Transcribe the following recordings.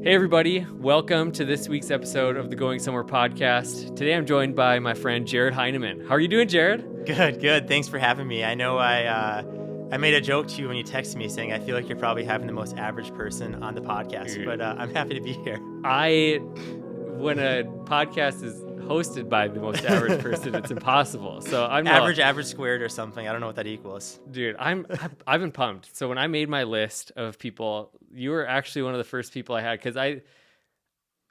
Hey everybody, welcome to this week's episode of the Going Somewhere podcast. Today I'm joined by my friend Jared Hineman. How are you doing, Jared? Good. Thanks for having me. I know I made a joke to you when you texted me saying I feel like you're probably having the most average person on the podcast, but I'm happy to be here. When a podcast is hosted by the most average person, it's impossible. So I'm average squared or something. I don't know what that equals. Dude, I've been pumped. So when I made my list of people, you were actually one of the first people I had, because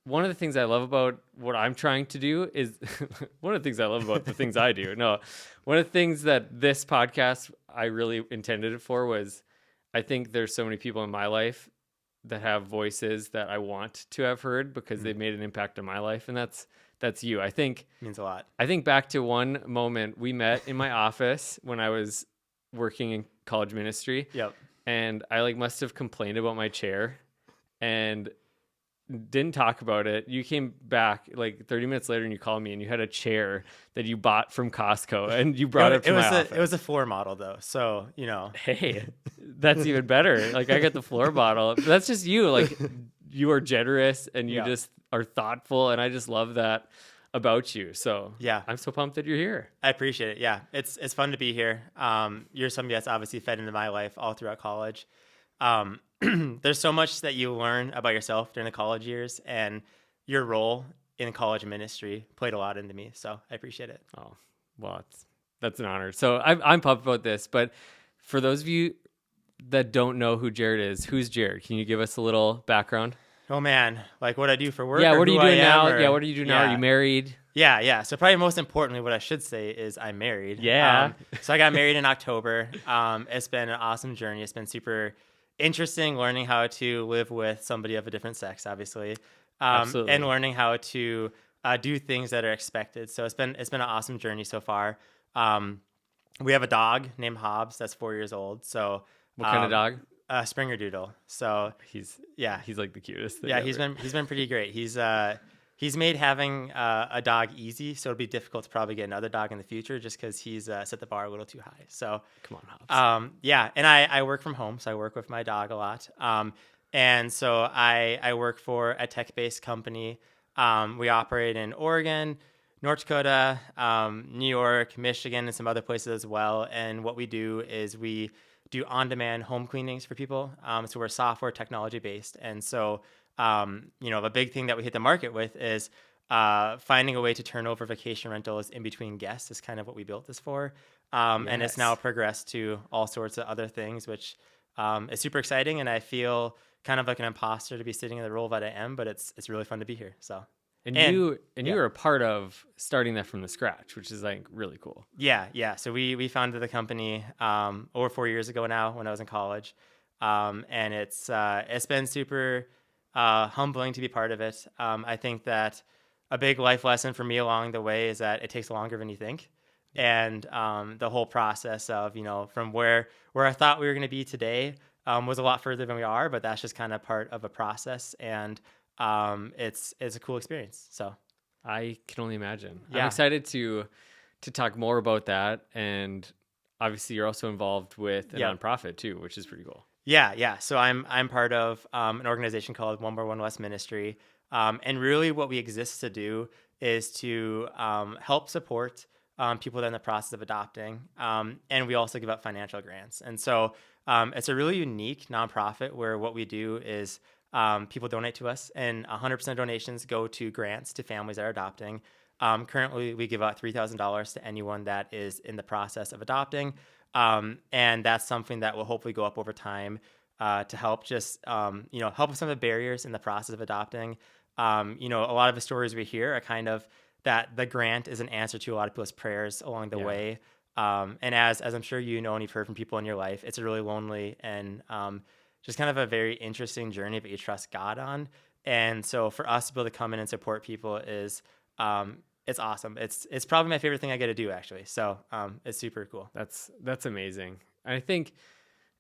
one of the things I love about what I'm trying to do is one of the things I love about the things I do. No, one of the things that this podcast I really intended it for was, I think there's so many people in my life that have voices that I want to have heard because they've made an impact on my life, and that's you. I think It means a lot. I think back to one moment we met in my office when I was working in college ministry. Yep. And I must have complained about my chair and didn't talk about it. You came back 30 minutes later and you called me and you had a chair that you bought from Costco and you brought it to my office. It was a floor model though. So, Hey, that's even better. I got the floor model. That's just you. You are generous and you just are thoughtful. And I just love that about you. So yeah, I'm so pumped that you're here. I appreciate it. Yeah, it's fun to be here. You're somebody that's obviously fed into my life all throughout college. There's so much that you learn about yourself during the college years, and your role in college ministry played a lot into me. So I appreciate it. Oh, well, that's an honor. So I'm pumped about this. But for those of you that don't know who Jared is, who's Jared? Can you give us a little background? Oh man, what I do for work? Yeah, what are you doing now? What do you do now? Yeah. Are you married? Yeah. So probably most importantly, what I should say is I'm married. Yeah. So I got married in October. It's been an awesome journey. It's been super interesting learning how to live with somebody of a different sex, obviously, Absolutely. and learning how to do things that are expected. So it's been an awesome journey so far. We have a dog named Hobbs that's 4 years old. So What kind of dog? Springer Doodle. So He's yeah, the cutest thing yeah. ever. He's been pretty great. He's made having a dog easy, so it'll be difficult to probably get another dog in the future just because he's set the bar a little too high. So Come on, Hobbs. yeah, and I work from home, so I work with my dog a lot. And so I work for a tech-based company. We operate in Oregon, North Dakota, New York, Michigan, and some other places as well. And what we do is we do on-demand home cleanings for people. So we're software technology based. And so, a big thing that we hit the market with is finding a way to turn over vacation rentals in between guests is kind of what we built this for. And it's now progressed to all sorts of other things, which is super exciting. And I feel kind of like an imposter to be sitting in the role that I am, but it's really fun to be here. So. And you were a part of starting that from the scratch, which is really cool. Yeah. So we founded the company over 4 years ago now when I was in college, and it's been super humbling to be part of it. I think that a big life lesson for me along the way is that it takes longer than you think, and the whole process of from where I thought we were going to be today was a lot further than we are, but that's just kind of part of a process, and it's a cool experience. So I can only imagine. Yeah. I'm excited to talk more about that. And obviously you're also involved with a nonprofit too, which is pretty cool. Yeah. So I'm part of an organization called 1x1 West Ministry. And really what we exist to do is to help support people that are in the process of adopting. And we also give out financial grants. And so it's a really unique nonprofit where what we do is people donate to us, and 100% of donations go to grants to families that are adopting. Currently, we give out $3,000 to anyone that is in the process of adopting, and that's something that will hopefully go up over time to help just help with some of the barriers in the process of adopting. A lot of the stories we hear are kind of that the grant is an answer to a lot of people's prayers along the way. And as I'm sure and you've heard from people in your life, it's a really lonely and just kind of a very interesting journey that you trust God on. And so for us to be able to come in and support people is it's awesome. It's probably my favorite thing I get to do, actually. So it's super cool. That's amazing. I think,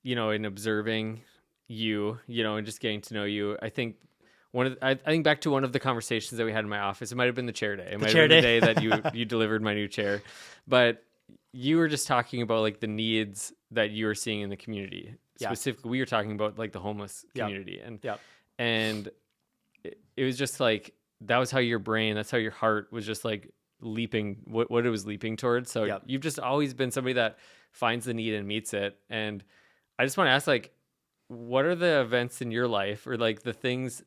in observing you, and just getting to know you, I think I think back to one of the conversations that we had in my office. It might have been the chair day. It might have been the day that you delivered my new chair. But you were just talking about the needs that you were seeing in the community. Specifically, we were talking about the homeless community. And it was just like, that was how your brain, that's how your heart was just like leaping, what it was leaping towards. So Yep. you've just always been somebody that finds the need and meets it. And I just want to ask, like, what are the events in your life, or like the things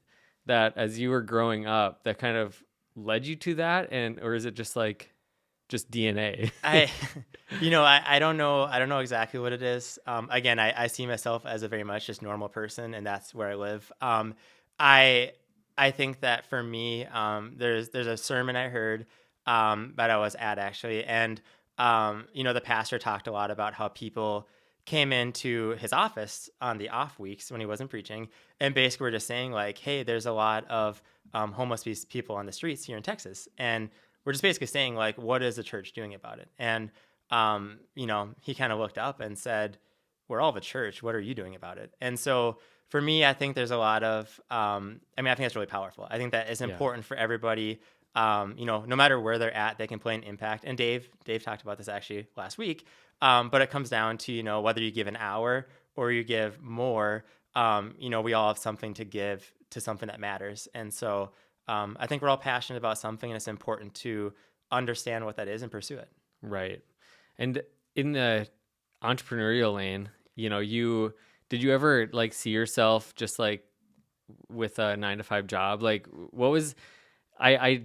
that as you were growing up that kind of led you to that? And, or is it just like, just DNA? I, I don't know. I don't know exactly what it is. Again, I see myself as a very much just normal person, and that's where I live. I, I think that for me, there's a sermon I heard, that I was at actually, and the pastor talked a lot about how people came into his office on the off weeks when he wasn't preaching, and basically were just saying like, hey, there's a lot of homeless people on the streets here in Texas, and we're just basically saying like, what is the church doing about it? And he kind of looked up and said, we're all of a church. What are you doing about it? And so for me, I think there's a lot of, I think that's really powerful. I think that it's important for everybody, no matter where they're at, they can play an impact. And Dave talked about this actually last week. But it comes down to, whether you give an hour or you give more, we all have something to give to something that matters. And so I think we're all passionate about something, and it's important to understand what that is and pursue it. Right. And in the entrepreneurial lane, did you ever like see yourself just like with a 9-to-5 job? Like, what was, I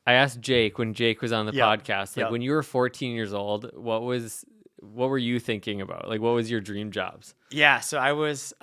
asked Jake when Jake was on the podcast, like when you were 14 years old, what were you thinking about? Like, what was your dream jobs? Yeah. So I was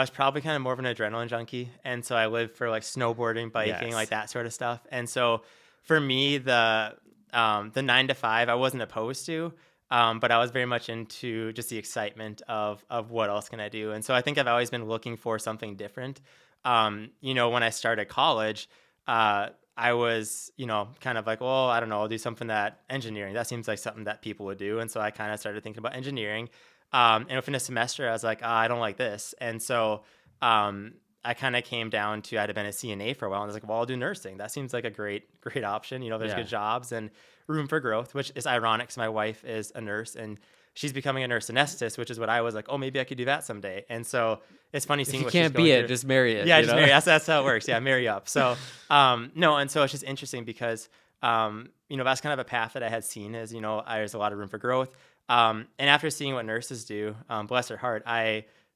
probably kind of more of an adrenaline junkie. And so I lived for like snowboarding, biking, like that sort of stuff. And so for me, the 9-to-5, I wasn't opposed to, but I was very much into just the excitement of what else can I do? And so I think I've always been looking for something different. When I started college, I was, kind of like, well, I don't know, I'll do something engineering. That seems like something that people would do. And so I kind of started thinking about engineering. And within a semester, I was like, I don't like this. And so I kind of came down to, I'd have been a CNA for a while. And I was like, well, I'll do nursing. That seems like a great option. There's good jobs and room for growth, which is ironic because my wife is a nurse and she's becoming a nurse anesthetist, which is what I was like, oh, maybe I could do that someday. And so it's funny seeing what she's going through. Just marry it. Yeah, just marry it. That's how it works. Yeah, marry up. So, no, and so it's just interesting because, that's kind of a path that I had seen as, there's a lot of room for growth. And after seeing what nurses do, bless their heart,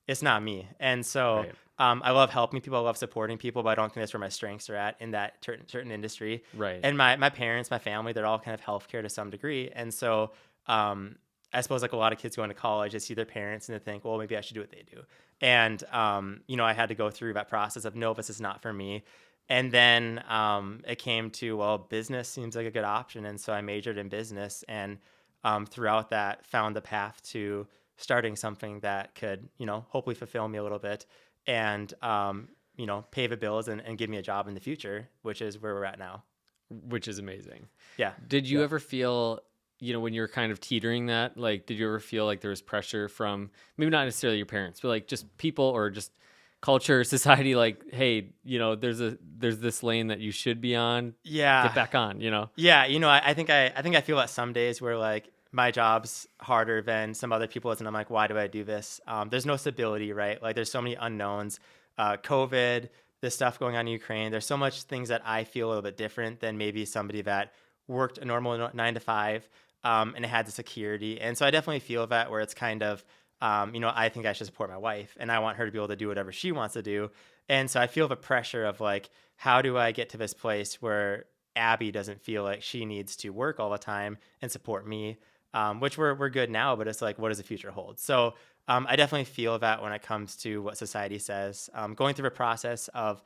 it's not me. And so I love helping people. I love supporting people, but I don't think that's where my strengths are at in that certain industry. Right. And my parents, my family, they're all kind of healthcare to some degree. And so I suppose like a lot of kids going to college, they see their parents and they think, well, maybe I should do what they do. And, I had to go through that process of, no, this is not for me. And then it came to, well, business seems like a good option. And so I majored in business, and throughout that found the path to starting something that could, hopefully fulfill me a little bit and, pay the bills and give me a job in the future, which is where we're at now. Which is amazing. Yeah. Did you ever feel, when you're kind of teetering that, like, did you ever feel like there was pressure from maybe not necessarily your parents, but like just people or just culture, society, like, hey, there's this lane that you should be on. Yeah. Get back on, Yeah. I think I feel that some days where like my job's harder than some other people's, and I'm like, why do I do this? There's no stability, right? Like there's so many unknowns, COVID, this stuff going on in Ukraine. There's so much things that I feel a little bit different than maybe somebody that worked a normal 9-to-5, and had the security. And so I definitely feel that where it's kind of, I think I should support my wife and I want her to be able to do whatever she wants to do. And so I feel the pressure of like, how do I get to this place where Abby doesn't feel like she needs to work all the time and support me, which we're good now, but it's like, what does the future hold? So I definitely feel that when it comes to what society says, going through a process of,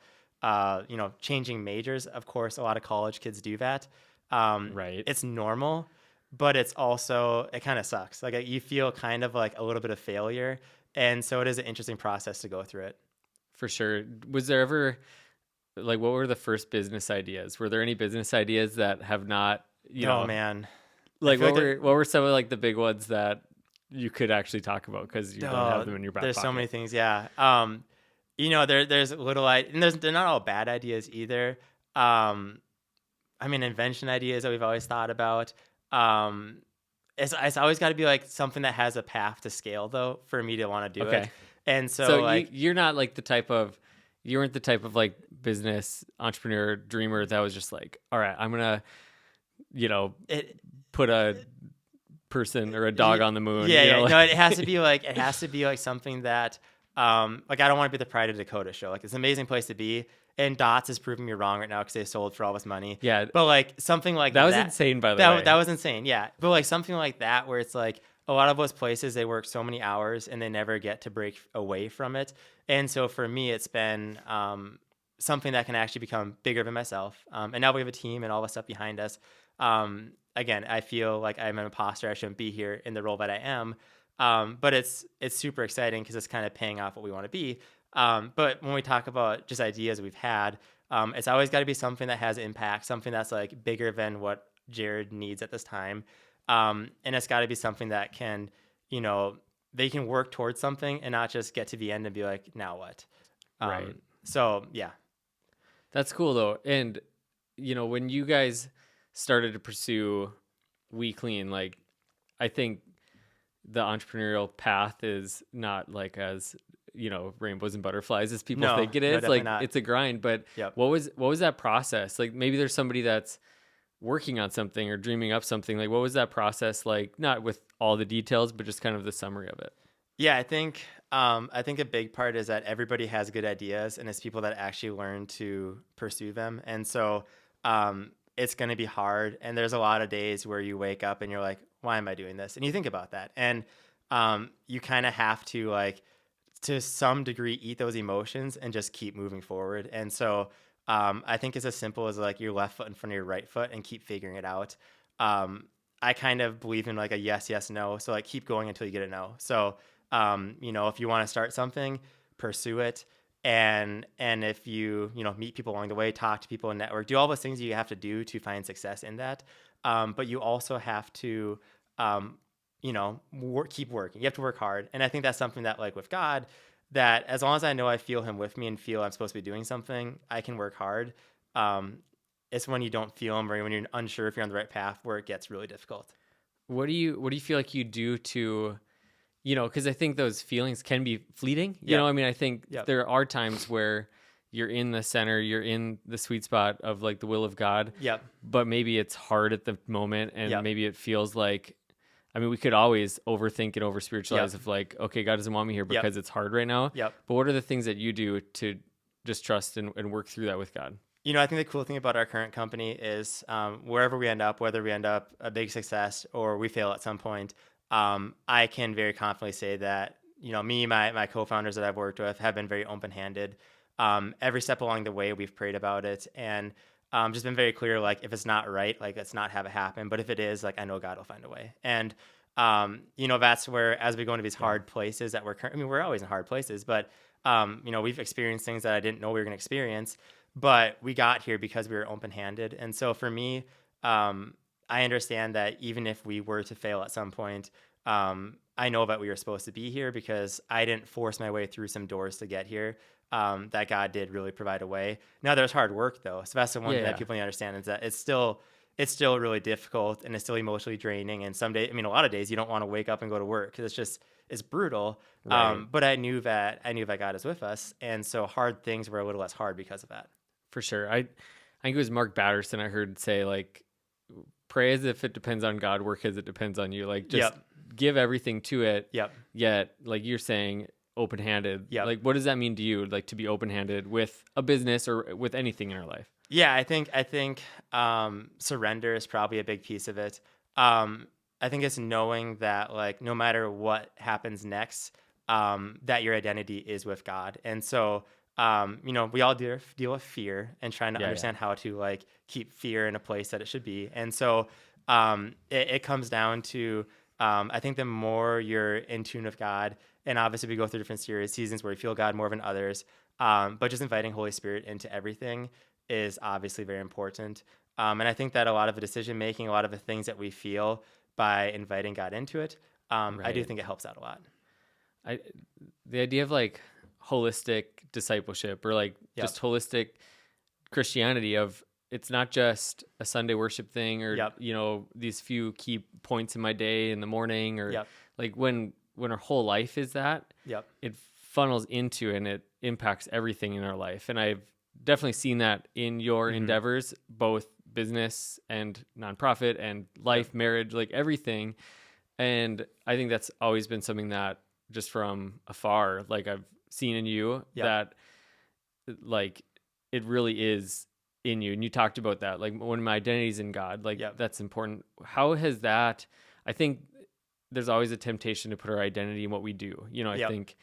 changing majors. Of course, a lot of college kids do that. Right. It's normal. But it's also, it kind of sucks. Like you feel kind of like a little bit of failure. And so it is an interesting process to go through it. For sure. Was there ever, like, what were the first business ideas? Were there any business ideas that have not, Oh, man. Like, what were some of like the big ones that you could actually talk about because you don't have them in your back There's pocket? so many things. Yeah. There's little, and they're not all bad ideas either. Invention ideas that we've always thought about. It's always got to be like something that has a path to scale though, for me to want to do it. And so like, you're not like you weren't the type of like business entrepreneur dreamer that was just like, all right, I'm gonna, It, put a person or a dog on the moon. Yeah. No, it has to be like something that, like I don't want to be the Pride of Dakota show. Like it's an amazing place to be. And Dots is proving me wrong right now because they sold for all this money. Yeah. But like something like that was insane, by the way. That was insane. Yeah. But like something like that where it's like a lot of those places, they work so many hours and they never get to break away from it. And so for me, it's been something that can actually become bigger than myself. And now we have a team and all the stuff behind us. Again, I feel like I'm an imposter. I shouldn't be here in the role that I am. But it's super exciting because it's kind of paying off what we want to be. But when we talk about just ideas we've had, it's always got to be something that has impact, something that's like bigger than what Jared needs at this time. And it's got to be something that can, they can work towards something and not just get to the end and be like, now what? Right. So yeah. That's cool though. And, when you guys started to pursue WeClean, like I think the entrepreneurial path is not like as rainbows and butterflies as people think it is. Like not. It's a grind. But Yep. what was that process? Like maybe there's somebody that's working on something or dreaming up something. Like what was that process like? Not with all the details, but just kind of the summary of it. Yeah, I think a big part is that everybody has good ideas, and it's people that actually learn to pursue them. And so it's going to be hard. And there's a lot of days where you wake up and you're like, why am I doing this? And you think about that. And you kind of have to like, to some degree, eat those emotions and just keep moving forward. And so I think it's as simple as like your left foot in front of your right foot and keep figuring it out. I kind of believe in like a yes, no. So like keep going until you get a no. So, if you want to start something, pursue it. And if you, meet people along the way, talk to people and network, do all those things you have to do to find success in that. But you also have to, keep working. You have to work hard. And I think that's something that like with God, that as long as I know I feel him with me and feel I'm supposed to be doing something, I can work hard. It's when you don't feel him or when you're unsure if you're on the right path where it gets really difficult. What do you feel like you do to, because I think those feelings can be fleeting. I think there are times where you're in the center, you're in the sweet spot of like the will of God. Yep. But maybe it's hard at the moment, and maybe it feels like, we could always overthink and over spiritualize of like, okay, God doesn't want me here because it's hard right now. Yep. But what are the things that you do to just trust and work through that with God? I think the cool thing about our current company is wherever we end up, whether we end up a big success or we fail at some point, I can very confidently say that, me, my co-founders that I've worked with have been very open-handed. Every step along the way, we've prayed about it and just been very clear, like if it's not right, like let's not have it happen. But if it is, like I know God will find a way. And, that's where as we go into these hard places that we're always in hard places, but, we've experienced things that I didn't know we were going to experience, but we got here because we were open-handed. And so for me, I understand that even if we were to fail at some point, I know that we were supposed to be here because I didn't force my way through some doors to get here. That God did really provide a way. Now there's hard work though. So that's the one thing that people need to understand is that it's still really difficult and it's still emotionally draining. And some days, a lot of days you don't want to wake up and go to work because it's brutal. Right. But I knew that God is with us. And so hard things were a little less hard because of that. For sure. I think it was Mark Batterson I heard say like, pray as if it depends on God, work as it depends on you. Like just give everything to it. Yep. Yet, like you're saying, open-handed. Yep. Like, what does that mean to you? Like to be open-handed with a business or with anything in our life? Yeah, I think surrender is probably a big piece of it. I think it's knowing that like no matter what happens next, that your identity is with God. And so we all deal with fear and trying to understand how to like keep fear in a place that it should be. And so it comes down to I think the more you're in tune with God, and obviously we go through different seasons where we feel God more than others, but just inviting Holy Spirit into everything is obviously very important. And I think that a lot of the decision making, a lot of the things that we feel by inviting God into it, I do think it helps out a lot. The idea of like holistic discipleship or like just holistic Christianity of it's not just a Sunday worship thing or these few key points in my day in the morning or like when our whole life is that it funnels into and it impacts everything in our life. And I've definitely seen that in your Mhm. endeavors, both business and nonprofit and life, marriage, like everything. And I think that's always been something that just from afar, like I've seen in you Yep. that like it really is in you. And you talked about that, like when my identity is in God, like Yep. that's important. How has that, I think there's always a temptation to put our identity in what we do. You know, I Yep. think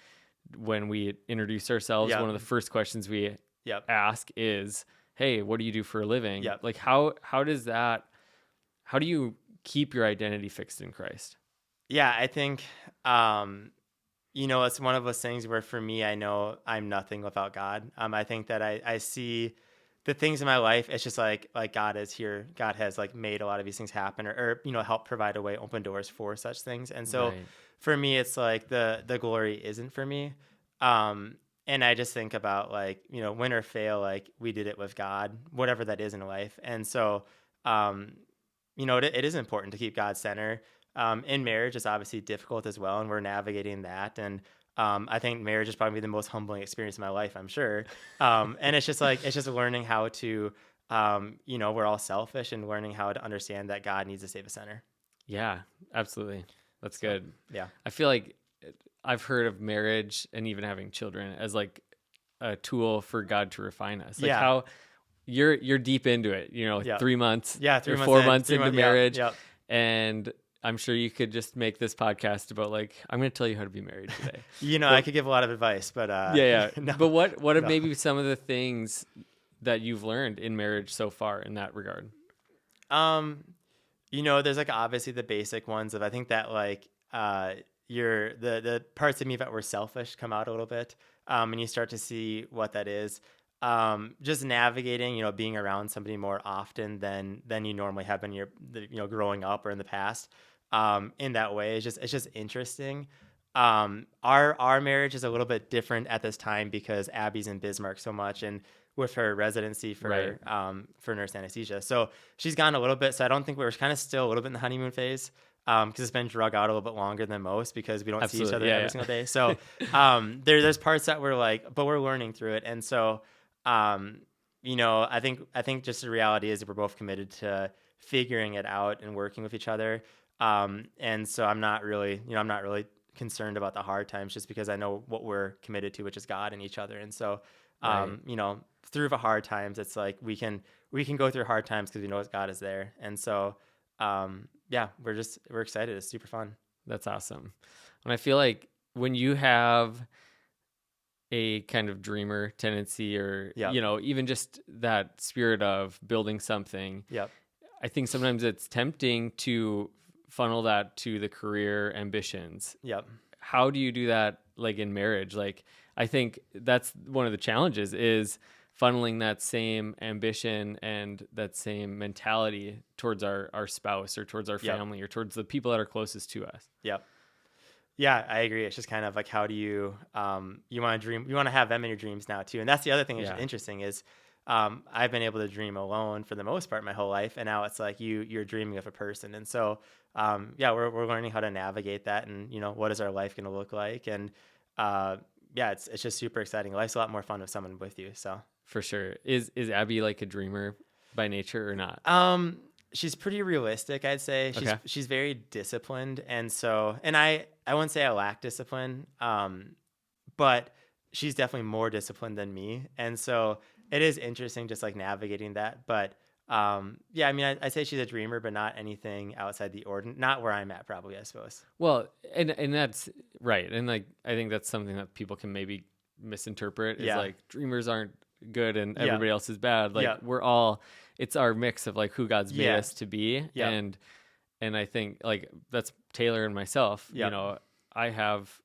when we introduce ourselves, Yep. one of the first questions we Yep. ask is, hey, what do you do for a living? Yep. Like how does that, how do you keep your identity fixed in Christ? Yeah, I think, it's one of those things where for me, I know I'm nothing without God. I think that I see the things in my life. It's just like God is here. God has like made a lot of these things happen, or help provide a way, open doors for such things. And so Right. for me, it's like the glory isn't for me. And I just think about like, win or fail, like we did it with God, whatever that is in life. And so, it is important to keep God center. In marriage, it's obviously difficult as well, and we're navigating that. And I think marriage is probably the most humbling experience of my life, I'm sure. And it's just learning how to, we're all selfish, and learning how to understand that God needs to stay the center. Yeah, absolutely. That's So, good. yeah. I feel like I've heard of marriage and even having children as like a tool for God to refine us. Like Yeah. how you're deep into it, Yeah. 3 months, Yeah. or 3 months 4 in, months 3 into months. marriage. Yeah. And I'm sure you could just make this podcast about like, I'm going to tell you how to be married today. I could give a lot of advice, but Yeah. no, But what are no. maybe some of the things that you've learned in marriage so far in that regard? There's like obviously the basic ones of, I think that like the parts of me that were selfish come out a little bit, and you start to see what that is. Just navigating, being around somebody more often than you normally have when you're growing up or in the past. In that way, it's just interesting. Our marriage is a little bit different at this time because Abby's in Bismarck so much, and with her residency Right. for nurse anesthesia, so she's gone a little bit. So I don't think we're kind of still a little bit in the honeymoon phase, because it's been drug out a little bit longer than most because we don't see each Absolutely. other Yeah, every yeah. single day. So there's parts that we're like, but we're learning through it, and so I think just the reality is that we're both committed to figuring it out and working with each other. And so I'm not really concerned about the hard times, just because I know what we're committed to, which is God and each other. And so, Right. through the hard times, it's like we can go through hard times because we know that God is there. And so, we're excited. It's super fun. That's awesome. And I feel like when you have a kind of dreamer tendency, or, Yep. Even just that spirit of building something, Yep. I think sometimes it's tempting to funnel that to the career ambitions. Yep. How do you do that, like in marriage? Like, I think that's one of the challenges, is funneling that same ambition and that same mentality towards our spouse, or towards our Yep. family, or towards the people that are closest to us. Yep. Yeah, I agree. It's just kind of like, how do you want to dream? You want to have them in your dreams now too. And that's the other thing that's Yeah. interesting is, I've been able to dream alone for the most part my whole life, and now it's like you're dreaming of a person. And so, we're learning how to navigate that, and what is our life going to look like? And it's just super exciting. Life's a lot more fun with someone with you. So For sure. Is Abby like a dreamer by nature or not? she's pretty realistic, I'd say. Okay. She's very disciplined, and so, and I wouldn't say I lack discipline, but she's definitely more disciplined than me, and so it is interesting just like navigating that. But I'd say she's a dreamer, but not anything outside the ordinary. Not where I'm at, probably, I suppose. Well, and that's right. And like, I think that's something that people can maybe misinterpret, is Yeah. like dreamers aren't good and Yeah. everybody else is bad. Like Yeah. we're all, it's our mix of like who God's made Yeah. us to be. Yeah. And I think like that's Taylor and myself. Yeah. I have,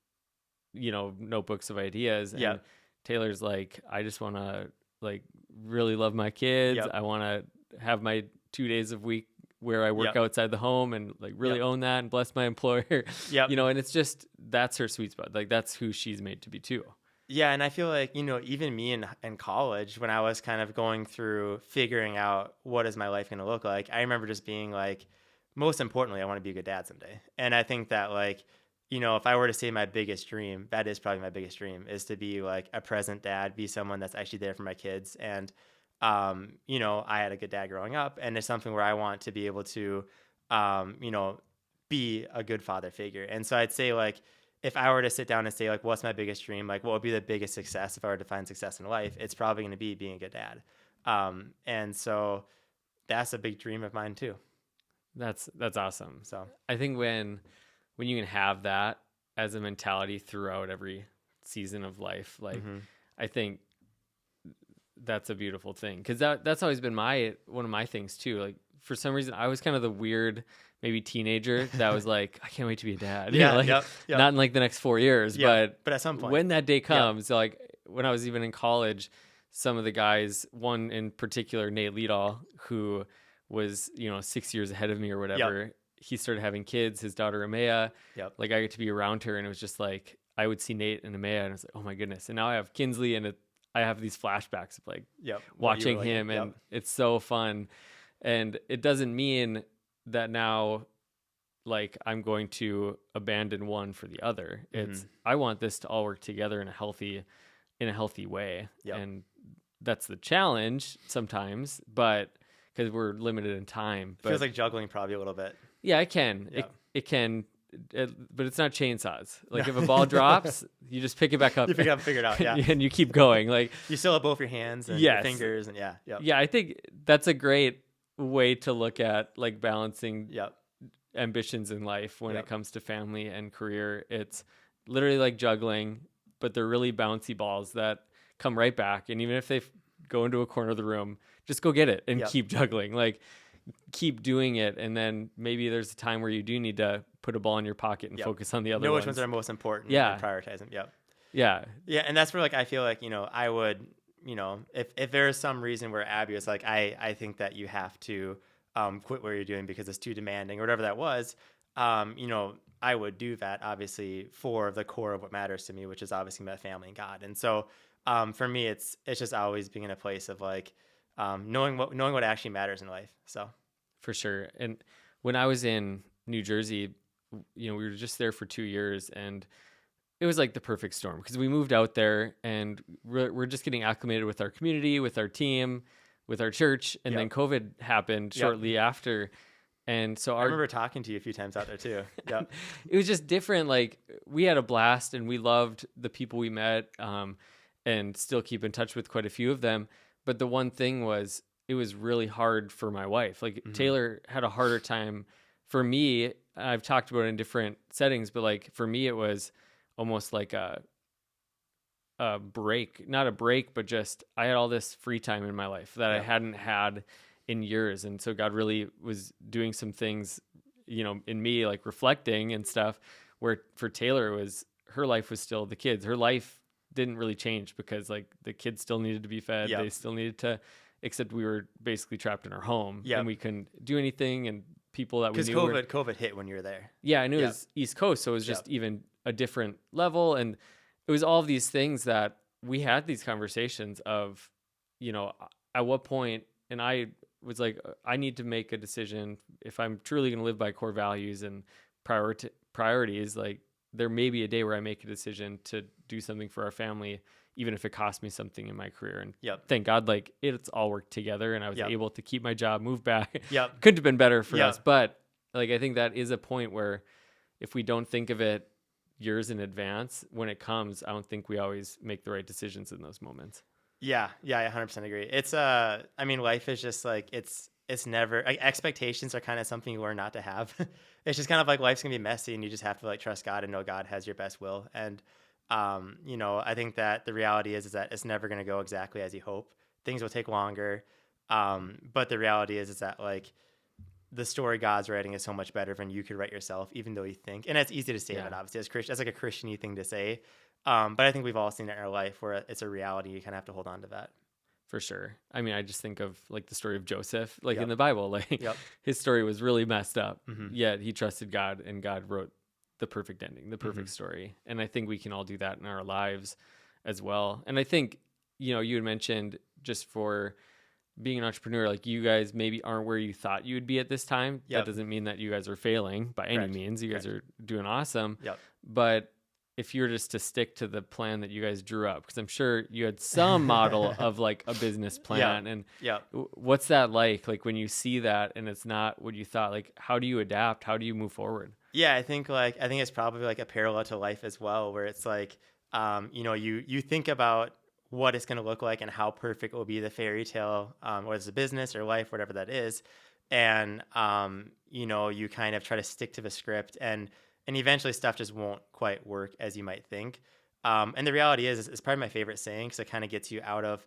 notebooks of ideas, and Yeah. Taylor's like, I just want to like really love my kids. Yep. I want to have my 2 days a week where I work Yep. outside the home and like really Yep. own that and bless my employer. Yep. And it's just, that's her sweet spot. Like that's who she's made to be too. Yeah, and I feel like, even me in college, when I was kind of going through figuring out what is my life going to look like, I remember just being like, most importantly, I want to be a good dad someday. And I think that like, if I were to say my biggest dream, that is probably my biggest dream, is to be like a present dad, be someone that's actually there for my kids. And, I had a good dad growing up, and it's something where I want to be able to, be a good father figure. And so I'd say, like, if I were to sit down and say, like, what's my biggest dream? Like, what would be the biggest success if I were to find success in life? It's probably going to be being a good dad. And so that's a big dream of mine too. That's awesome. So I think when you can have that as a mentality throughout every season of life, like I think that's a beautiful thing, because that's always been one of my things too. Like, for some reason, I was kind of the weird maybe teenager that was like, I can't wait to be a dad. Not in like the next 4 years, but at some point when that day comes, like when I was even in college, some of the guys, one in particular, Nate Liedall, who was 6 years ahead of me or whatever, he started having kids. His daughter Amaya, like I get to be around her, and it was just like I would see Nate and Amaya, and I was like, oh my goodness. And now I have Kinsley, and I have these flashbacks of like watching him, and it's so fun. And it doesn't mean that now, like, I'm going to abandon one for the other. It's I want this to all work together in a healthy way, and that's the challenge sometimes, but because we're limited in time. But feels like juggling probably a little bit. Yeah, it can. Yeah. It can. But it's not chainsaws. Like, if a ball drops, you just pick it back up. You pick it up, figure it out, and you keep going. Like, you still have both your hands and your fingers, and yeah. I think that's a great way to look at, like, balancing ambitions in life when it comes to family and career. It's literally like juggling, but they're really bouncy balls that come right back. And even if they go into a corner of the room, just go get it and keep juggling. Like, keep doing it, and then maybe there's a time where you do need to put a ball in your pocket and focus on the other ones. Know which ones are most important and prioritize them. Yeah, and that's where, like, I feel like, I would, if there is some reason where Abby was like, I think that you have to quit what you're doing because it's too demanding or whatever that was, I would do that, obviously, for the core of what matters to me, which is obviously my family and God. And so for me, it's just always being in a place of, like, knowing what actually matters in life. So for sure. And when I was in New Jersey, we were just there for 2 years, and it was like the perfect storm, because we moved out there and we're just getting acclimated with our community, with our team, with our church. And then COVID happened shortly after. And so I remember talking to you a few times out there too. Yeah. It was just different. Like, we had a blast, and we loved the people we met, and still keep in touch with quite a few of them. But the one thing was, it was really hard for my wife. Like, Taylor had a harder time. For me, I've talked about it in different settings, but, like, for me, it was almost like a break, not a break, but just I had all this free time in my life that I hadn't had in years. And so God really was doing some things, in me, like reflecting and stuff, where for Taylor, her life was still the kids. Her life didn't really change, because, like, the kids still needed to be fed. They still needed to, except we were basically trapped in our home and we couldn't do anything. And people that we knew, because COVID hit when you were there. Yeah, I knew it was East Coast, so it was just even a different level. And it was all of these things that we had these conversations of, at what point, and I was like, I need to make a decision if I'm truly going to live by core values and priorities. Like, there may be a day where I make a decision to do something for our family, even if it costs me something in my career. And thank God, like, it's all worked together, and I was able to keep my job, move back. Couldn't have been better for us. But, like, I think that is a point where, if we don't think of it years in advance, when it comes, I don't think we always make the right decisions in those moments. Yeah, I 100% agree. It's I mean, life is just like, it's never, like, expectations are kind of something you learn not to have. It's just kind of like, life's gonna be messy, and you just have to, like, trust God and know God has your best will. And I think that the reality is that it's never gonna go exactly as you hope. Things will take longer, but the reality is that, like, the story God's writing is so much better than you could write yourself, even though you think, and it's easy to say that, obviously, as Christian, that's like a Christian-y thing to say. But I think we've all seen it in our life where it's a reality. You kind of have to hold on to that. For sure. I mean, I just think of, like, the story of Joseph, like in the Bible, like his story was really messed up, yet he trusted God, and God wrote the perfect ending, the perfect story. And I think we can all do that in our lives as well. And I think, you had mentioned, just for being an entrepreneur, like, you guys maybe aren't where you thought you would be at this time. That doesn't mean that you guys are failing by any means. You guys are doing awesome. But if you were just to stick to the plan that you guys drew up, because I'm sure you had some model of like a business plan, and what's that like when you see that and it's not what you thought, like how do you adapt? How do you move forward? Yeah, I think it's probably like a parallel to life as well, where it's like, you think about what it's going to look like and how perfect will be the fairy tale, whether it's a business or life, whatever that is. And, you kind of try to stick to the script, and eventually stuff just won't quite work as you might think. And the reality is it's probably my favorite saying, because it kind of gets you out of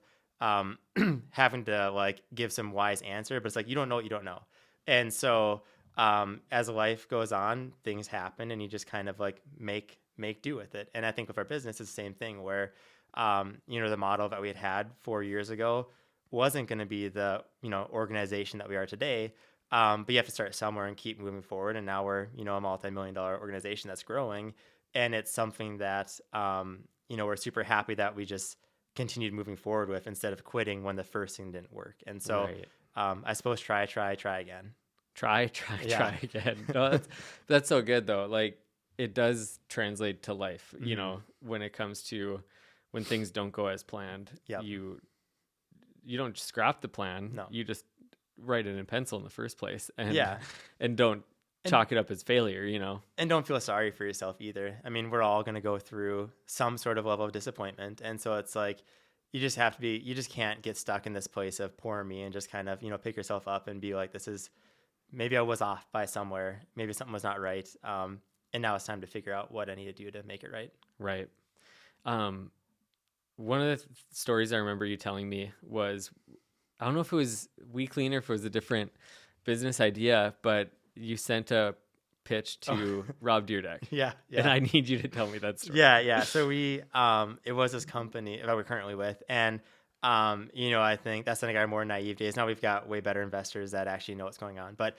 having to like give some wise answer, but it's like, you don't know what you don't know. And so as life goes on, things happen, and you just kind of like make do with it. And I think with our business, it's the same thing, where the model that we had 4 years ago wasn't going to be the organization that we are today. But you have to start somewhere and keep moving forward. And now we're, a multi-million-dollar organization that's growing. And it's something that, we're super happy that we just continued moving forward with, instead of quitting when the first thing didn't work. And so I suppose try again. Try again. No, that's so good though. Like it does translate to life, when it comes to when things don't go as planned. You don't scrap the plan. No. You just write it in pencil in the first place, and don't chalk it up as failure, And don't feel sorry for yourself either. I mean, we're all going to go through some sort of level of disappointment. And so it's like, you just can't get stuck in this place of poor me, and just kind of, pick yourself up and be like, maybe I was off by somewhere. Maybe something was not right. And now it's time to figure out what I need to do to make it right. Right. One of the stories I remember you telling me was, I don't know if it was WeClean or if it was a different business idea, but you sent a pitch to Rob Dyrdek. Yeah. And I need you to tell me that story. Yeah. So we, it was this company that we're currently with. And, I think that's like our more naive days. Now we've got way better investors that actually know what's going on. But,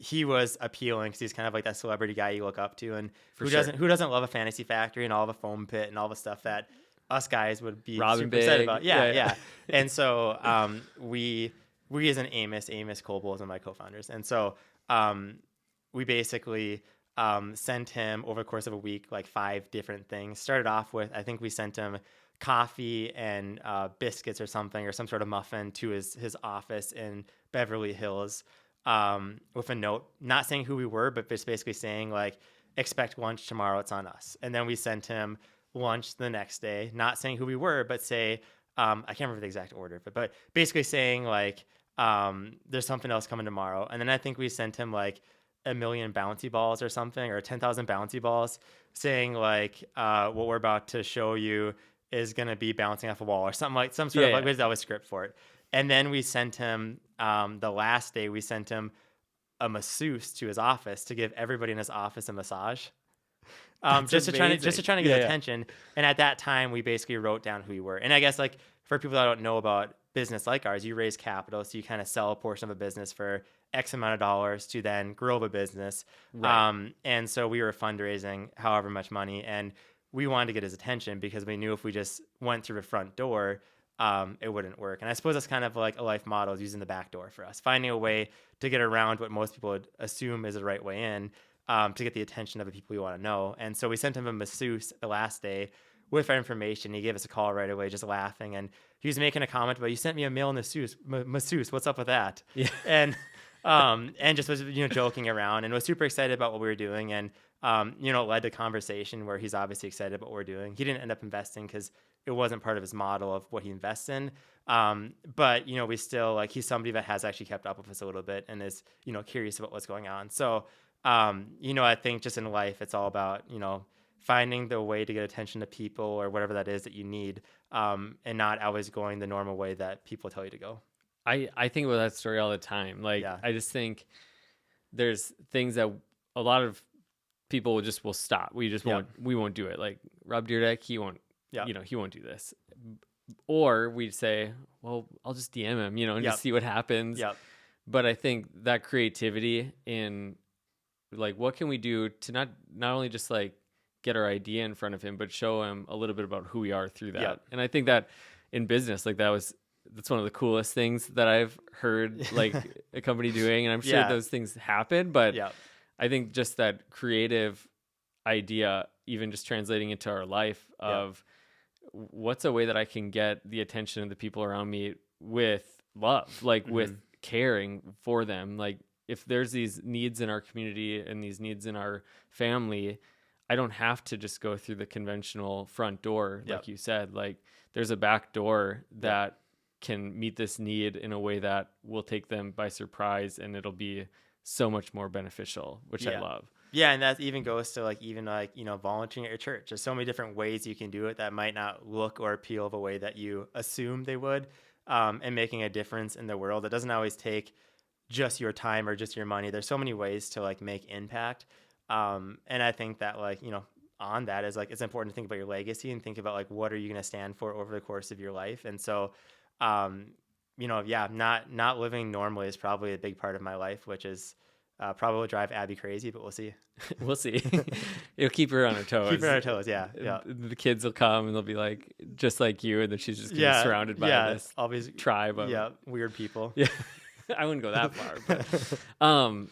he was appealing because he's kind of like that celebrity guy you look up to, and who doesn't love a fantasy factory and all the foam pit and all the stuff that us guys would be super excited about. Yeah. And so we as an Amos Coble is one of my co-founders. And so we basically sent him over the course of a week like 5 different things. Started off with, I think we sent him coffee and biscuits or something, or some sort of muffin to his office in Beverly Hills, with a note, not saying who we were, but just basically saying like, expect lunch tomorrow, it's on us. And then we sent him lunch the next day, not saying who we were, but say, I can't remember the exact order, but basically saying like, there's something else coming tomorrow. And then I think we sent him like 1 million bouncy balls or something, or 10,000 bouncy balls, saying like, what we're about to show you is going to be bouncing off a wall, or something, like some sort of like, we always script for it. And then we sent him, the last day we sent him a masseuse to his office to give everybody in his office a massage. Just to try to get attention. And at that time, we basically wrote down who we were. And I guess like for people that don't know about business like ours, you raise capital, so you kind of sell a portion of a business for X amount of dollars to then grow the business. Right. And so we were fundraising however much money, and we wanted to get his attention because we knew if we just went through the front door, it wouldn't work. And I suppose that's kind of like a life model, is using the back door for us, finding a way to get around what most people would assume is the right way in, to get the attention of the people we want to know. And so we sent him a masseuse the last day with our information. He gave us a call right away, just laughing. And he was making a comment about, you sent me a male masseuse. What's up with that? Yeah. And just was, joking around, and was super excited about what we were doing. And, it led to conversation where he's obviously excited about what we're doing. He didn't end up investing because it wasn't part of his model of what he invests in. But, we still, like, he's somebody that has actually kept up with us a little bit and is, curious about what's going on. So, I think just in life, it's all about, finding the way to get attention to people or whatever that is that you need, and not always going the normal way that people tell you to go. I think about that story all the time. Like, I just think there's things that a lot of people will stop. We won't do it. Like Rob Dyrdek, he won't, he won't do this. Or we'd say, well, I'll just DM him, and just see what happens. Yep. But I think that creativity in like, what can we do to not only just like get our idea in front of him, but show him a little bit about who we are through that. Yep. And I think that in business, like that's one of the coolest things that I've heard like a company doing. And I'm sure those things happen, but I think just that creative idea, even just translating into our life of what's a way that I can get the attention of the people around me with love, like with caring for them. Like if there's these needs in our community and these needs in our family, I don't have to just go through the conventional front door. Like you said, like there's a back door that can meet this need in a way that will take them by surprise, and it'll be so much more beneficial, which I love. Yeah, and that even goes to like even like, you know, volunteering at your church. There's so many different ways you can do it that might not look or appeal of a way that you assume they would, and making a difference in the world. It doesn't always take just your time or just your money. There's so many ways to like make impact. And I think that like, you know, on that is like, it's important to think about your legacy and think about like, what are you going to stand for over the course of your life? And so, you know, not living normally is probably a big part of my life, which is, probably will drive Abby crazy, but we'll see. We'll see. It'll keep her on her toes. Keep her on her toes, yeah. The kids will come and they'll be like, just like you, and then she's just gonna be surrounded by this all these tribe of weird people. Yeah, I wouldn't go that far. But,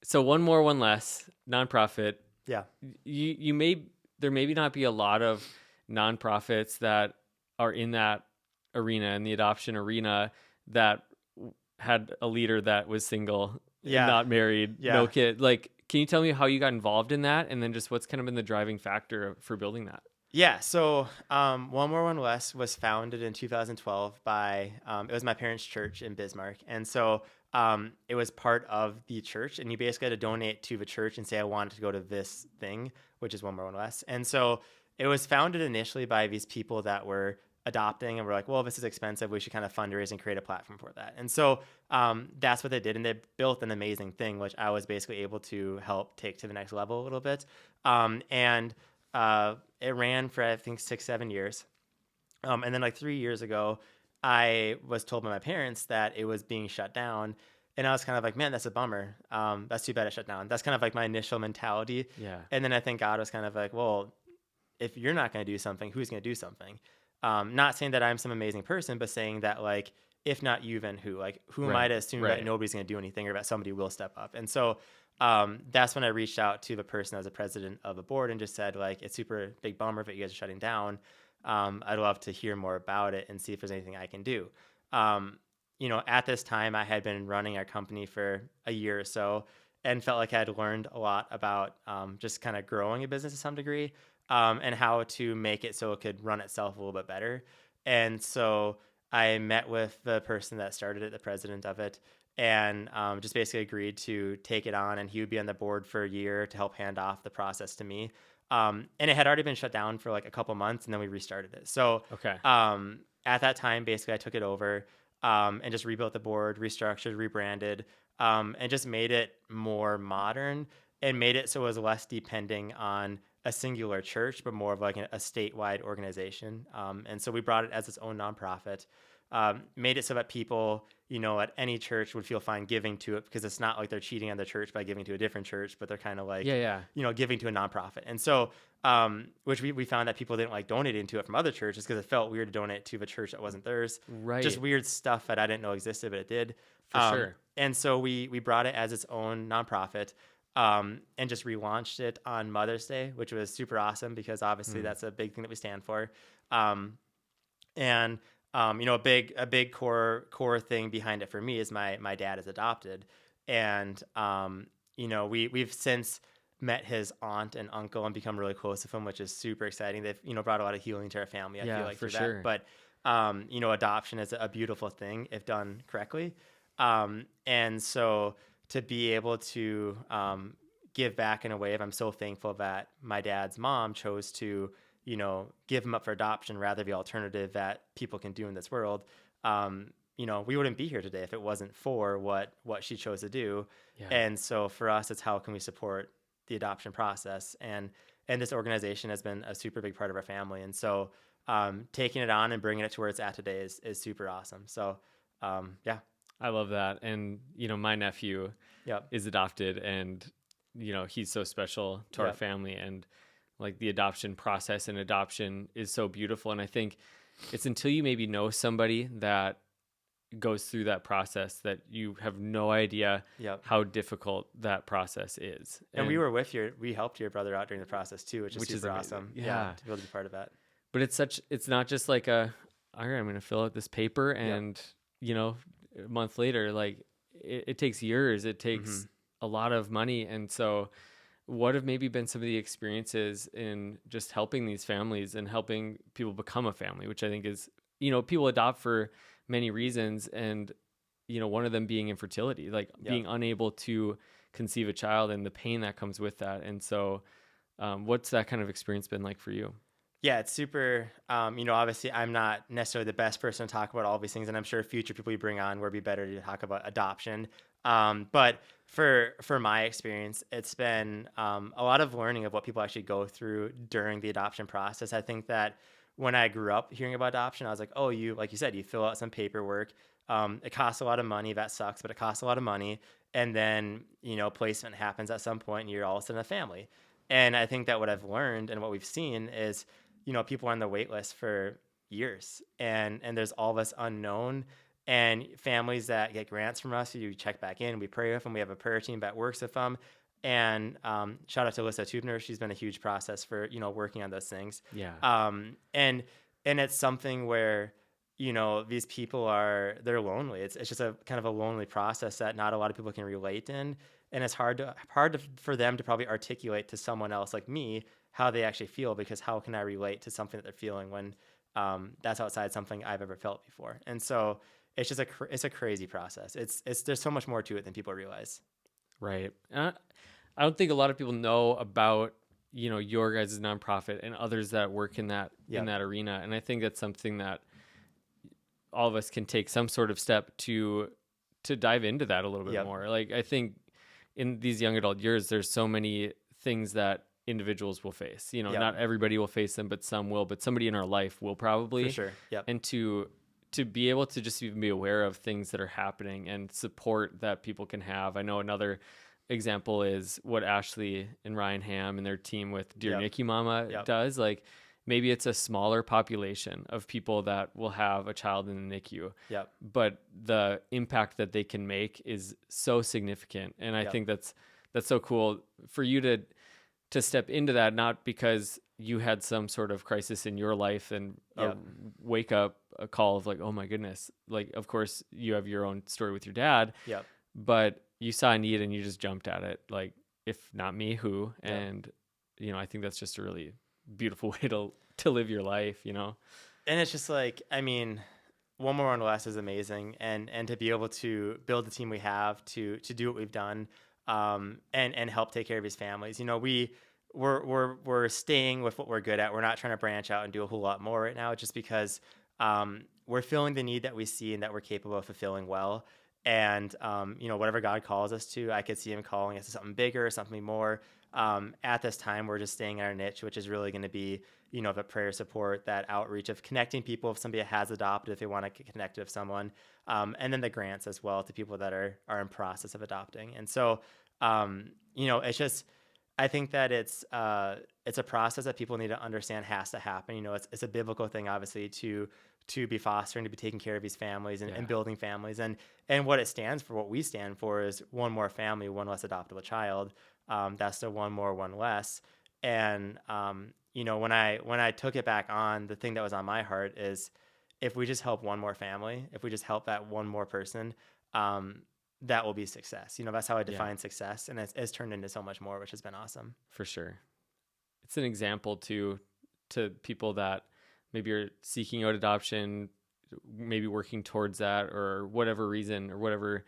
so one more, one less nonprofit. Yeah, there maybe not be a lot of nonprofits that are in that arena, in the adoption arena, that had a leader that was single. Not married, no kid. Like, can you tell me how you got involved in that, and then just what's kind of been the driving factor for building that? Yeah. So, One More One Less was founded in 2012 by it was my parents' church in Bismarck, and so it was part of the church, and you basically had to donate to the church and say, I wanted to go to this thing, which is One More One Less. And so it was founded initially by these people that were adopting, and we're like, well, this is expensive, we should kind of fundraise and create a platform for that. And so that's what they did, and they built an amazing thing, which I was basically able to help take to the next level a little bit. And it ran for I think 6-7 years, and then like 3 years ago I was told by my parents that it was being shut down, and I was kind of like, man, that's a bummer. That's too bad it shut down. That's kind of like my initial mentality. And then I think God was kind of like, well, if you're not going to do something, who's going to do something? Not saying that I'm some amazing person, but saying that like, if not you, then who? Like, who am I to assume that nobody's going to do anything or that somebody will step up? And so that's when I reached out to the person as a president of the board and just said, like, it's super big bummer that you guys are shutting down. I'd love to hear more about it and see if there's anything I can do. You know, at this time, I had been running our company for a year or so and felt like I had learned a lot about just kind of growing a business to some degree. And how to make it so it could run itself a little bit better. And so I met with the person that started it, the president of it, and just basically agreed to take it on, and he would be on the board for a year to help hand off the process to me. And it had already been shut down for like a couple months, and then we restarted it. So at that time, basically I took it over and just rebuilt the board, restructured, rebranded, and just made it more modern and made it so it was less depending on a singular church, but more of like a statewide organization. And so we brought it as its own nonprofit, made it so that people, you know, at any church would feel fine giving to it, because it's not like they're cheating on the church by giving to a different church, but they're kind of like, you know, giving to a nonprofit. And so, which we found that people didn't like donating to it from other churches because it felt weird to donate to the church that wasn't theirs. Just weird stuff that I didn't know existed, but it did. For sure. And so we brought it as its own nonprofit. And just relaunched it on Mother's Day, which was super awesome because obviously that's a big thing that we stand for. And you know, a big core thing behind it for me is my dad is adopted, and you know, we've since met his aunt and uncle and become really close with him, which is super exciting. They've, you know, brought a lot of healing to our family. I feel like for through sure. that. But you know, adoption is a beautiful thing if done correctly. And so to be able to give back in a way, I'm so thankful that my dad's mom chose to, you know, give him up for adoption rather than the alternative that people can do in this world. You know, we wouldn't be here today if it wasn't for what she chose to do. And so for us, it's how can we support the adoption process, and this organization has been a super big part of our family. And so taking it on and bringing it to where it's at today is super awesome. So I love that. And, you know, my nephew is adopted, and, you know, he's so special to our family, and like the adoption process and adoption is so beautiful. And I think it's until you maybe know somebody that goes through that process that you have no idea Yep. how difficult that process is. And we helped your brother out during the process too, which is super amazing. awesome. Yeah. To be able to be part of that. But it's not just like all right, I'm going to fill out this paper and, a month later, like it takes years. It takes a lot of money. And so what have maybe been some of the experiences in just helping these families and helping people become a family, which I think is, people adopt for many reasons. And, one of them being infertility, like being unable to conceive a child and the pain that comes with that. And so what's that kind of experience been like for you? Yeah, it's super, obviously I'm not necessarily the best person to talk about all these things, and I'm sure future people you bring on will be better to talk about adoption. But for my experience, it's been a lot of learning of what people actually go through during the adoption process. I think that when I grew up hearing about adoption, I was like, oh, like you said, you fill out some paperwork. It costs a lot of money. That sucks, but it costs a lot of money. And then, placement happens at some point and you're all of a sudden a family. And I think that what I've learned and what we've seen is, people are on the wait list for years and there's all this unknown, and families that get grants from us, you check back in, we pray with them. We have a prayer team that works with them. And shout out to Alyssa Tubner. She's been a huge process for, working on those things. Yeah. And it's something where, these people they're lonely. It's just a kind of a lonely process that not a lot of people can relate in. And it's hard for them to probably articulate to someone else like me how they actually feel, because how can I relate to something that they're feeling when that's outside something I've ever felt before? And so it's just it's a crazy process. There's so much more to it than people realize. Right. I don't think a lot of people know about, your guys' nonprofit and others that work in that arena. And I think that's something that all of us can take some sort of step to dive into that a little bit more. Like, I think in these young adult years, there's so many things that individuals will face. Not everybody will face them, but some will. But somebody in our life will probably. For sure. Yep. And to be able to just even be aware of things that are happening and support that people can have. I know another example is what Ashley and Ryan Ham and their team with Dear NICU Mama does. Like, maybe it's a smaller population of people that will have a child in the NICU. Yep. But the impact that they can make is so significant. And I think that's so cool for you to step into that, not because you had some sort of crisis in your life and a wake up a call of like, oh my goodness, like, of course you have your own story with your dad, but you saw a need and you just jumped at it. Like, if not me, who? And, I think that's just a really beautiful way to live your life, And it's just like, I mean, One More One Less is amazing. And to be able to build the team we have to do what we've done, and help take care of his families. We're staying with what we're good at. We're not trying to branch out and do a whole lot more right now, just because we're filling the need that we see and that we're capable of fulfilling well. And whatever God calls us to, I could see him calling us to something bigger, something more. At this time, we're just staying in our niche, which is really going to be, the prayer support, that outreach of connecting people if somebody has adopted, if they want to get connected with someone, and then the grants as well to people that are in process of adopting. And so, it's just, I think that it's a process that people need to understand has to happen. It's a biblical thing, obviously, to be fostering, to be taking care of these families and building families. And what it stands for, what we stand for, is one more family, one less adoptable child. That's the one more, one less. And, when I took it back on, the thing that was on my heart is, if we just help one more family, if we just help that one more person, that will be success. That's how I define success. And it's turned into so much more, which has been awesome. For sure. It's an example to people that maybe are seeking out adoption, maybe working towards that, or whatever reason, or whatever.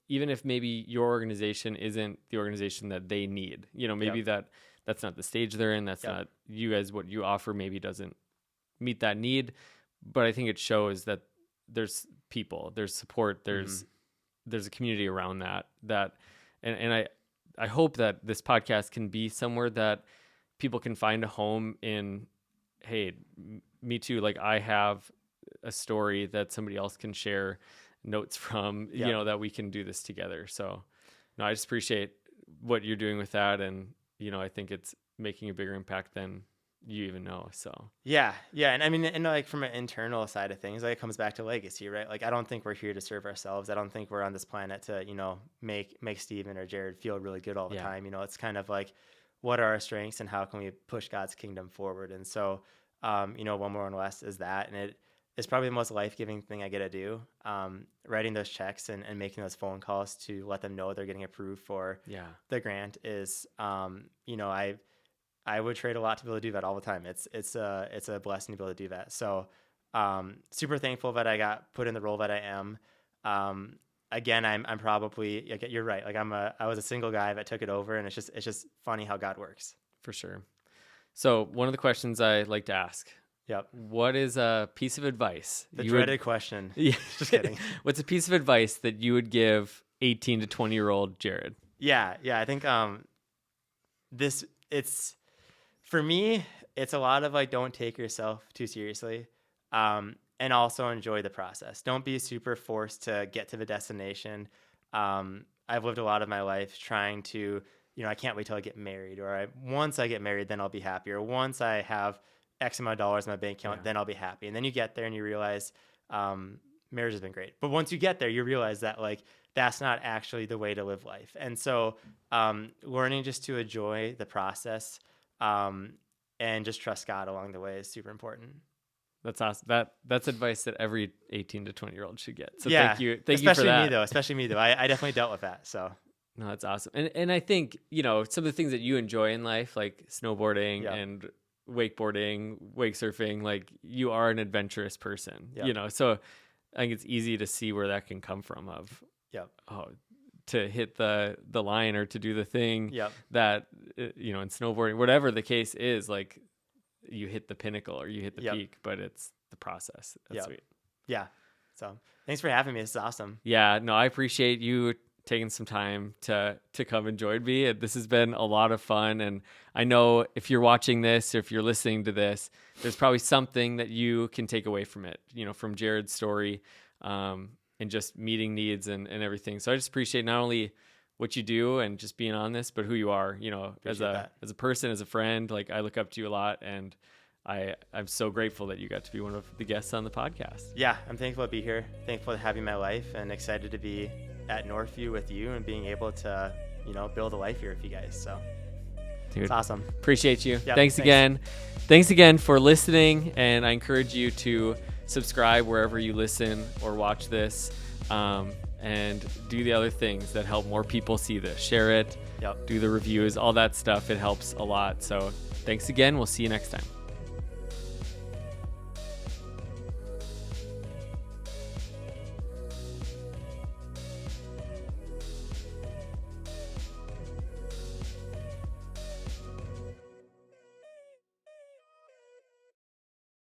Even if maybe your organization isn't the organization that they need, maybe that's not the stage they're in. That's not you guys. What you offer maybe doesn't meet that need. But I think it shows that there's people, there's support, there's a community around that. And I hope that this podcast can be somewhere that people can find a home in. Hey, me too. Like, I have a story that somebody else can share notes from, that we can do this together. So no, I just appreciate what you're doing with that. And, I think it's making a bigger impact than you even know. So Yeah. And I mean, and like from an internal side of things, like it comes back to legacy, right? Like I don't think we're here to serve ourselves. I don't think we're on this planet to, make Steven or Jared feel really good all the time. It's kind of like, what are our strengths and how can we push God's kingdom forward? And so, One More One Less is that, and it's probably the most life-giving thing I get to do. Writing those checks and making those phone calls to let them know they're getting approved for the grant is, I would trade a lot to be able to do that all the time. It's a blessing to be able to do that. So, super thankful that I got put in the role that I am. Again, I'm probably, you're right. Like I was a single guy that took it over, and it's just funny how God works. For sure. So one of the questions I like to ask. Yep. What is a piece of advice? The dreaded question. Yeah. Just kidding. What's a piece of advice that you would give 18 to 20-year-old Jared? Yeah. I think for me, it's a lot of like, don't take yourself too seriously, and also enjoy the process. Don't be super forced to get to the destination. I've lived a lot of my life trying to, I can't wait till I get married, or once I get married, then I'll be happy, or once I have X amount of dollars in my bank account, then I'll be happy. And then you get there and you realize marriage has been great. But once you get there, you realize that like that's not actually the way to live life. And so learning just to enjoy the process, and just trust God along the way is super important. That's awesome. That's advice that every 18 to 20-year-old should get. So yeah, thank you for that. Me, especially me though. I definitely dealt with that. So no, that's awesome. And I think, some of the things that you enjoy in life, like snowboarding and wakeboarding, wake surfing, like you are an adventurous person, so I think it's easy to see where that can come from to hit the line or to do the thing that, in snowboarding, whatever the case is, like you hit the pinnacle or you hit the peak, but it's the process. That's sweet. Yeah. So thanks for having me. This is awesome. Yeah, no, I appreciate you taking some time to come and join me. This has been a lot of fun. And I know if you're watching this, or if you're listening to this, there's probably something that you can take away from it, from Jared's story, and just meeting needs and everything. So I just appreciate not only what you do and just being on this, but who you are, as a person, as a friend. Like I look up to you a lot, and I'm so grateful that you got to be one of the guests on the podcast. Yeah, I'm thankful to be here. Thankful to have you in my life, and excited to be at Northview with you and being able to, build a life here with you guys. So dude, it's awesome. Appreciate you. Yep, thanks again. Thanks again for listening. And I encourage you to subscribe wherever you listen or watch this, and do the other things that help more people see this. Share it, do the reviews, all that stuff. It helps a lot. So thanks again. We'll see you next time.